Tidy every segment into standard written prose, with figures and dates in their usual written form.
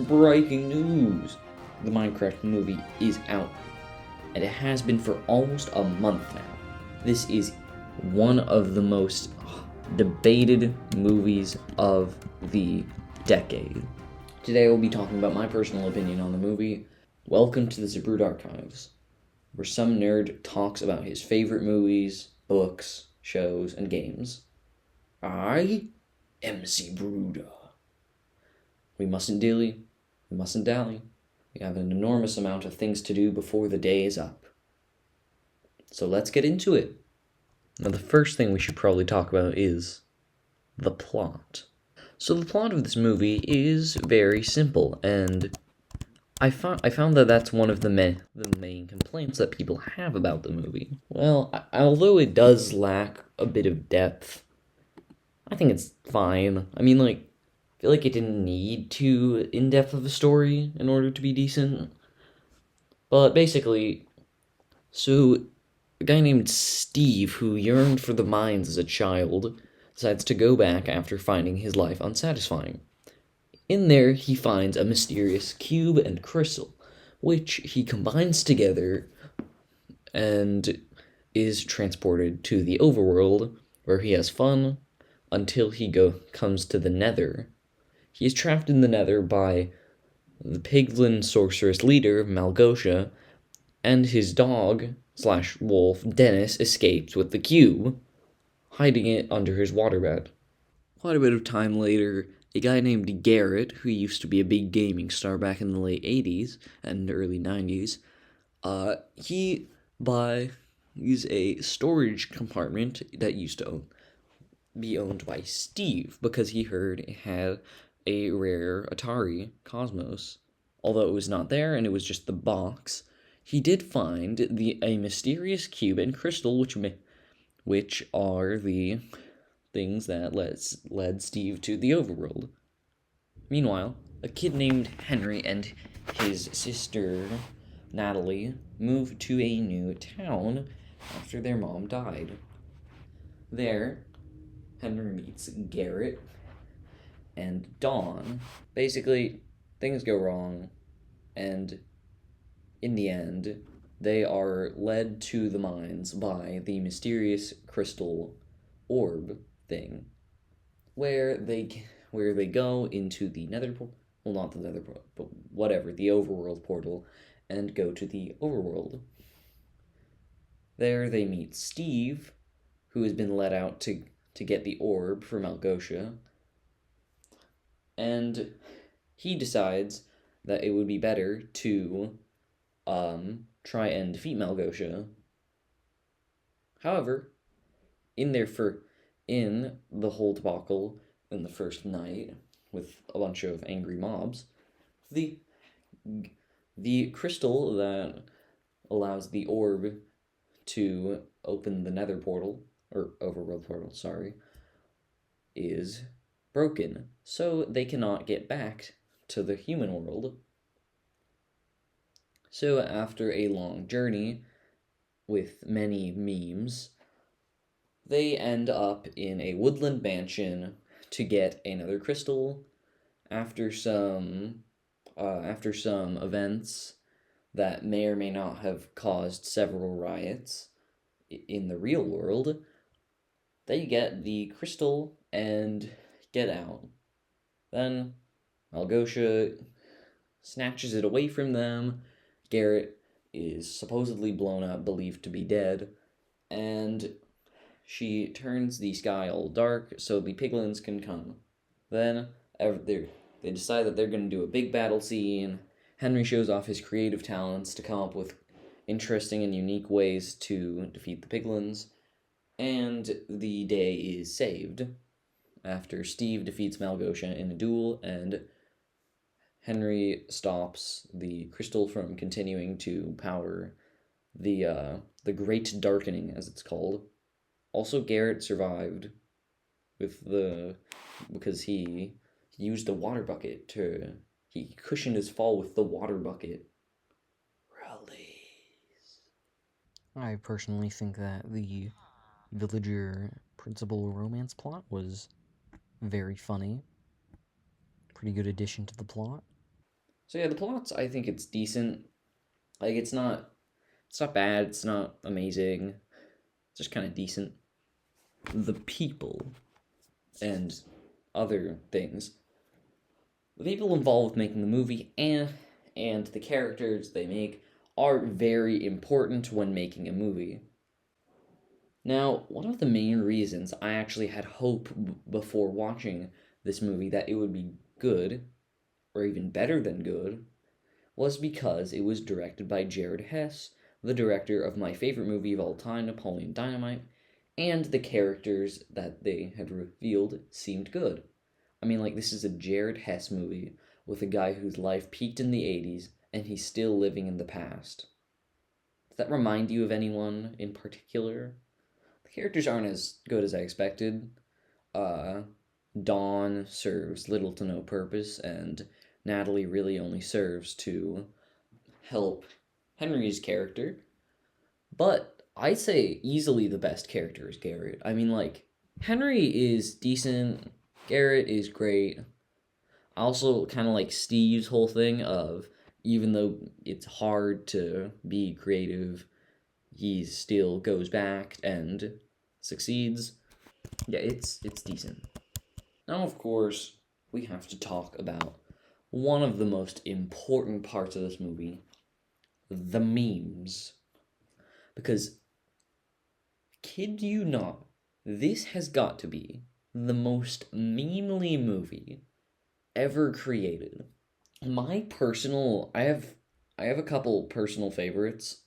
Breaking news! The Minecraft movie is out, and it has been for almost a month now. This is one of the most debated movies of the decade. Today we'll be talking about my personal opinion on the movie. Welcome to the Zabrude Archives, where some nerd talks about his favorite movies, books, shows, and games. I am Zabruda. We mustn't dilly, we mustn't dally. We have an enormous amount of things to do before the day is up. So let's get into it. Now, the first thing we should probably talk about is the plot. So the plot of this movie is very simple, and I found that that's one of the main complaints that people have about the movie. Well, although it does lack a bit of depth, I think it's fine. I feel like it didn't need too in-depth of a story in order to be decent. But basically, so a guy named Steve, who yearned for the mines as a child, decides to go back after finding his life unsatisfying. In there, he finds a mysterious cube and crystal, which he combines together and is transported to the overworld, where he has fun until he comes to the Nether. He is trapped in the Nether by the Piglin sorceress leader, Malgosia, and his dog/wolf, Dennis, escapes with the cube, hiding it under his waterbed. Quite a bit of time later, a guy named Garrett, who used to be a big gaming star back in the late 80s and early 90s, he buys a storage compartment that used to be owned by Steve because he heard it had a rare Atari Cosmos. Although it was not there and it was just the box, he did find a mysterious cube and crystal, which are the things that led Steve to the overworld. Meanwhile, a kid named Henry and his sister Natalie moved to a new town after their mom died. There, Henry meets Garrett and Dawn. Basically, things go wrong, and in the end, they are led to the mines by the mysterious crystal orb thing, where they go into the nether portal, well, not the nether portal, but whatever, the overworld portal, and go to the overworld. There they meet Steve, who has been let out to get the orb from Malgosia, and he decides that it would be better to try and defeat Malgosia. However, in the whole debacle in the first night with a bunch of angry mobs, the crystal that allows the orb to open the nether portal, or overworld portal, sorry, is broken, so they cannot get back to the human world. So after a long journey with many memes, they end up in a woodland mansion to get another crystal after some events that may or may not have caused several riots in the real world. They get the crystal and get out. Then Malgosia snatches it away from them. Garrett is supposedly blown up, believed to be dead, and she turns the sky all dark so the piglins can come. Then they decide that they're going to do a big battle scene. Henry shows off his creative talents to come up with interesting and unique ways to defeat the piglins, and the day is saved after Steve defeats Malgosia in a duel, and Henry stops the crystal from continuing to power the Great Darkening, as it's called. Also, Garrett survived because he used a water bucket he cushioned his fall with the water bucket. Release. I personally think that the villager principal romance plot was very funny. Pretty good addition to the plot. So yeah, the plot's, I think it's decent. Like it's not bad, it's not amazing. It's just kind of decent. The people and other things. The people involved making the movie and the characters they make are very important when making a movie. Now, one of the main reasons I actually had hope before watching this movie that it would be good, or even better than good, was because it was directed by Jared Hess, the director of my favorite movie of all time, Napoleon Dynamite, and the characters that they had revealed seemed good. I mean, like, this is a Jared Hess movie with a guy whose life peaked in the 80s and he's still living in the past. Does that remind you of anyone in particular? The characters aren't as good as I expected. Uh, Dawn serves little to no purpose, and Natalie really only serves to help Henry's character. But I'd say easily the best character is Garrett. I mean, like, Henry is decent, Garrett is great. I also kind of like Steve's whole thing of even though it's hard to be creative, he still goes back and succeeds. Yeah, it's decent. Now, of course, we have to talk about one of the most important parts of this movie, the memes. Because, kid you not, this has got to be the most memely movie ever created. I have a couple personal favorites.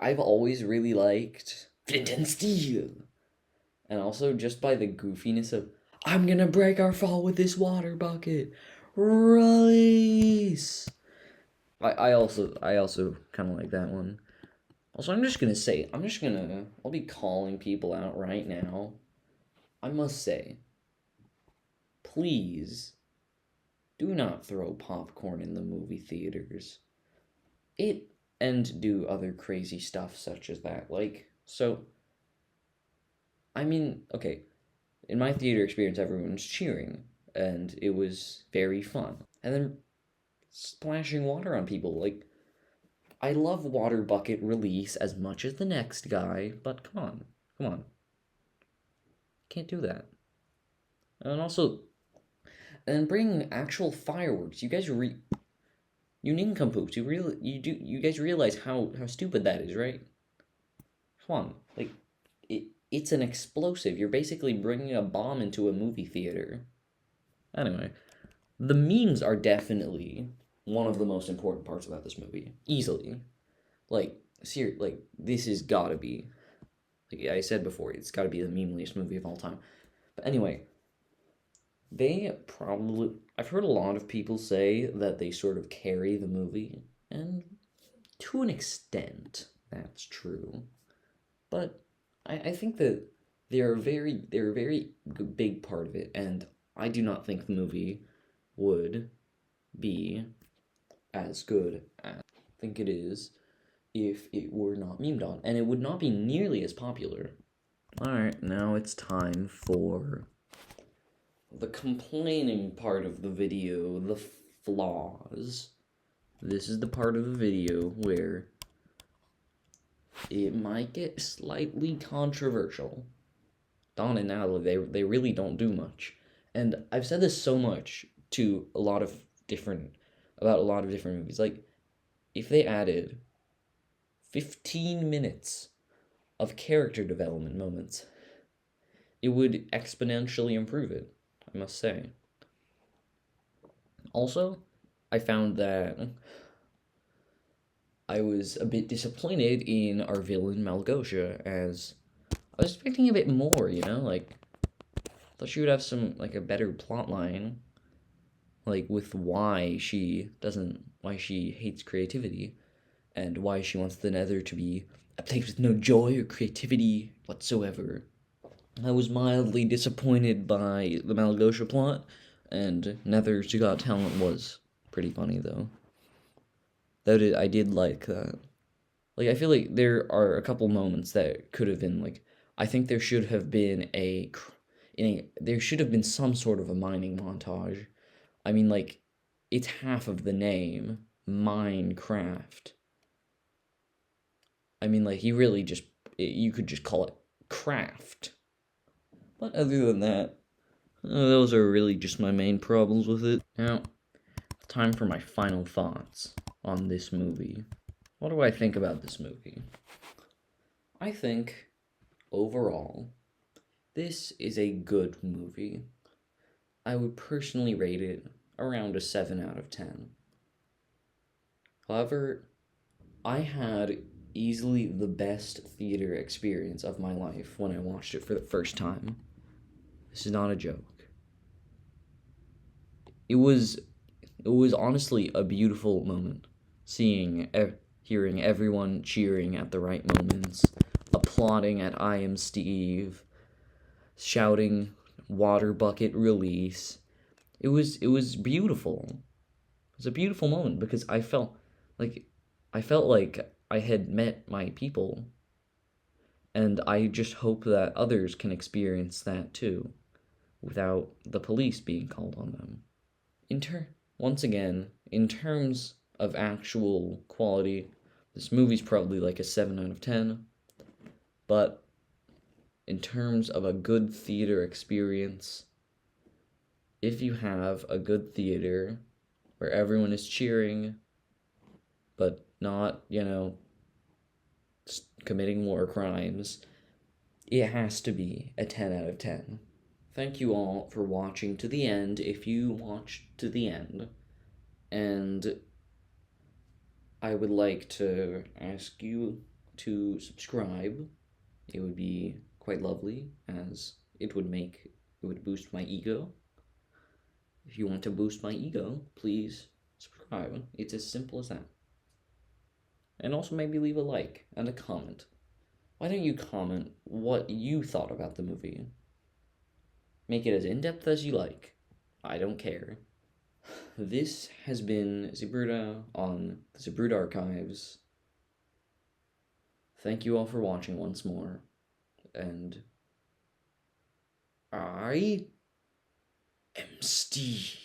I've always really liked Flint and Steel. And also just by the goofiness of I'm gonna break our fall with this water bucket. Release. I also kind of like that one. Also, I'll be calling people out right now. I must say, please do not throw popcorn in the movie theaters. It and do other crazy stuff such as that. I mean, okay, in my theater experience, everyone's cheering, and it was very fun. And then splashing water on people. Like, I love water bucket release as much as the next guy, but come on, can't do that. And also, and bring actual fireworks. You nincompoops. You guys realize how stupid that is, right? Come on, like, it's an explosive. You're basically bringing a bomb into a movie theater. Anyway, the memes are definitely one of the most important parts about this movie, easily. Like, this has got to be. Like I said before, it's got to be the memeliest movie of all time. But anyway, I've heard a lot of people say that they sort of carry the movie, and to an extent, that's true. But I think that they're a very big part of it, and I do not think the movie would be as good as I think it is if it were not memed on, and it would not be nearly as popular. Alright, now it's time for the complaining part of the video, the flaws. This is the part of the video where it might get slightly controversial. Dawn and Natalie, they really don't do much. And I've said this so much to about a lot of different movies. Like, if they added 15 minutes of character development moments, it would exponentially improve it, I must say. Also, I found that I was a bit disappointed in our villain Malgosia, as I was expecting a bit more, like, I thought she would have a better plot line, like, with why she hates creativity, and why she wants the Nether to be a place with no joy or creativity whatsoever. I was mildly disappointed by the Malgosia plot, and Nether's Got Talent was pretty funny, though. I did like that. Like, I feel like there are a couple moments that could have been, like, I think there should have been there should have been some sort of a mining montage. I mean, like, it's half of the name, Minecraft. I mean, like, you could just call it craft. But other than that, those are really just my main problems with it. Now, time for my final thoughts on this movie. What do I think about this movie? I think, overall, this is a good movie. I would personally rate it around a 7 out of 10. However, I had easily the best theater experience of my life when I watched it for the first time. This is not a joke. It was honestly a beautiful moment, hearing everyone cheering at the right moments, applauding at I Am Steve, shouting water bucket release. It was beautiful. It was a beautiful moment because I felt like I had met my people, and I just hope that others can experience that too without the police being called on them. Once again, in terms of actual quality, this movie's probably like a 7 out of 10. But in terms of a good theater experience, if you have a good theater where everyone is cheering, but not, committing war crimes, it has to be a 10 out of 10. Thank you all for watching to the end, if you watched to the end. And I would like to ask you to subscribe. It would be quite lovely, as it would boost my ego. If you want to boost my ego, please subscribe. It's as simple as that. And also maybe leave a like and a comment. Why don't you comment what you thought about the movie? Make it as in-depth as you like. I don't care. This has been Zabruda on the Zabruda Archives. Thank you all for watching once more. And I am Steve.